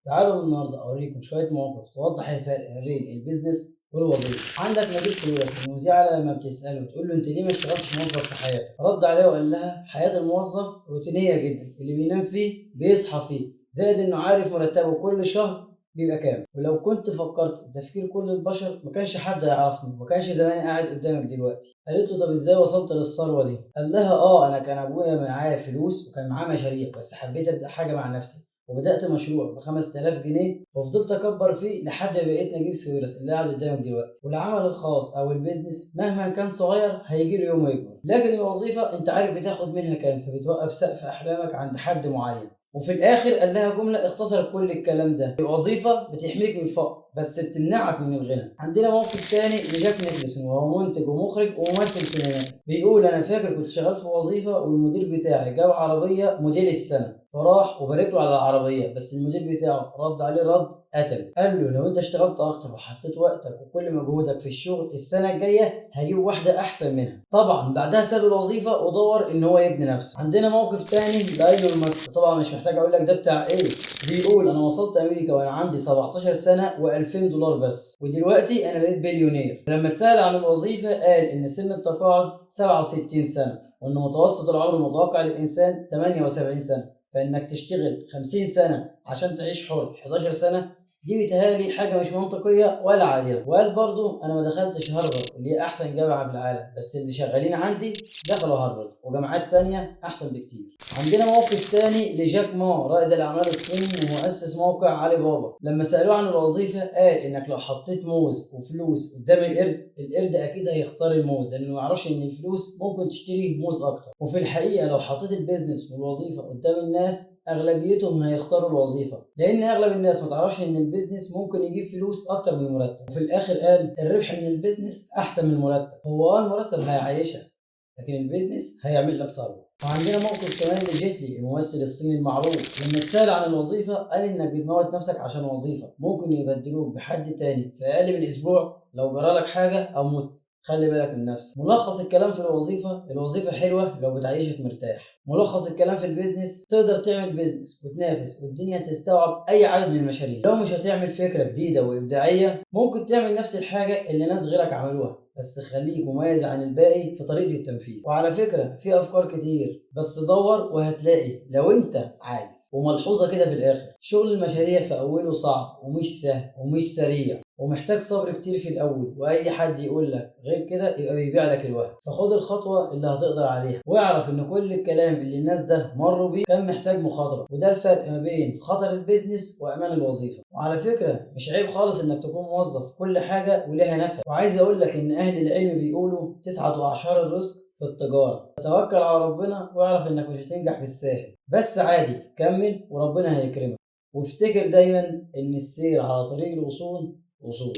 تعالوا النهارده أوريكم شوية مواقف توضح الفرق ما بين البيزنس والوظيفة. عندك نجيب ساويرس المذيعة لما بتسأله بتقول له أنت ليه ما اشتغلتش موظف في حياتك؟ رد عليها وقال لها حياة الموظف روتينية جدا، اللي بينام فيه بيصحى فيه، زائد إنه عارف مرتبه كل شهر بيبقى كام. ولو كنت فكرت بتفكير كل البشر ما كانش حد يعرفني وما كانش زماني قاعد قدامك دلوقتي. قالت له طب ازاي وصلت للثروة دي؟ قال لها انا كان ابويا معايا فلوس وكان معاه مشاريع، بس حبيت ابدا حاجة مع نفسي وبدأت مشروع ب 5000 جنيه وفضلت أكبر فيه لحد ما بقيت نجيب ساويرس اللي قاعد قدامك دلوقتي. والعمل الخاص أو البيزنس مهما كان صغير هيجي له يوم يكبر، لكن الوظيفة أنت عارف بتاخد منها كام، فبتوقف سقف أحلامك عند حد معين. وفي الآخر قال لها جملة اختصرت كل الكلام ده: الوظيفة بتحميك من الفقر بس بتمنعك من الغنى. عندنا موقف تاني لجاك نيكلسون وهو منتج ومخرج وممثل سينمائي، بيقول أنا فاكر كنت شغال في وظيفة والمدير بتاعي جاب عربية موديل السنة، فراح وبارك له على العربية، بس المدير بتاعه رد عليه رد قتله. قال له لو انت اشتغلت اكتر وحطيت وقتك وكل مجهودك في الشغل، السنة الجاية هجيب واحدة احسن منها. طبعا بعدها ساب الوظيفة ودور ان هو يبني نفسه. عندنا موقف تاني لايلون ماسك، طبعا مش محتاج اقول لك ده بتاع ايه. بيقول انا وصلت امريكا وانا عندي 17 سنة و2000 دولار بس، ودلوقتي انا بقيت بليونير. لما اتسأل عن الوظيفة قال ان سن التقاعد 67 سنة، وان متوسط العمر المتوقع للانسان 78 سنة، فإنك تشتغل 50 سنة عشان تعيش حر 11 سنة، دي بيتهيألي حاجة مش منطقية ولا عادلة. وقال برضو أنا ما دخلتش هارفارد اللي هي أحسن جامعة في العالم، بس اللي شغالين عندي دخلوا هارفارد وجامعات تانية أحسن بكتير. عندنا موقف تاني لجاك ما، رائد الأعمال الصيني ومؤسس موقع علي بابا. لما سألوه عن الوظيفة قال إنك لو حطيت موز وفلوس قدام القرد أكيد هيختار الموز، لأنه ما يعرفش إن الفلوس ممكن تشتري موز أكتر. وفي الحقيقة لو حطيت البيزنس والوظيفة قدام الناس أغلبيتهم هيختاروا الوظيفة، لأن أغلب الناس ما تعرفش إن البيزنس ممكن يجيب فلوس أكتر من المرتب. وفي الآخر قال الربح من البيزنس أحسن من المرتب. هو المرتب هيعيشك، لكن البيزنس هيعمل لك ثروة. وعندنا موقف كمان لجيتلي الممثل الصيني المعروف، لما اتسأل عن الوظيفة قال إنك بتموت نفسك عشان وظيفة ممكن يبدلوك بحد تاني في أقل من أسبوع لو جرالك حاجة أو مت. خلي بالك من نفسك. ملخص الكلام في الوظيفة حلوة لو بتعيشك مرتاح. ملخص الكلام في البيزنس تقدر تعمل بيزنس وتنافس والدنيا تستوعب أي عدد من المشاريع. لو مش هتعمل فكرة جديدة وإبداعية ممكن تعمل نفس الحاجة اللي ناس غيرك عملوها، بس تخليك مميز عن الباقي في طريقة التنفيذ. وعلى فكرة في أفكار كتير، بس دور وهتلاقي لو أنت عايز. وملحوظة كده في الآخر، شغل المشاريع في أوله صعب ومش سهل ومش سريع ومحتاج صبر كتير في الأول، وأي حد يقول لك غير كده يبقى بيبيع لك الوهم. فخد الخطوة اللي هتقدر عليها واعرف إن كل الكلام اللي الناس ده مروا بيه كان محتاج مخاطرة، وده الفرق ما بين خطر البيزنس وأمان الوظيفة. وعلى فكرة مش عيب خالص إنك تكون موظف، كل حاجة ولها نسب. وعايز أقول لك إن أهل العلم بيقولوا 9 أعشار في التجارة. توكل على ربنا واعرف إنك مش هتنجح بالساهل، بس عادي كمل وربنا هيكرمك. وافتكر دايما إن السير على طريق الوصول وصول.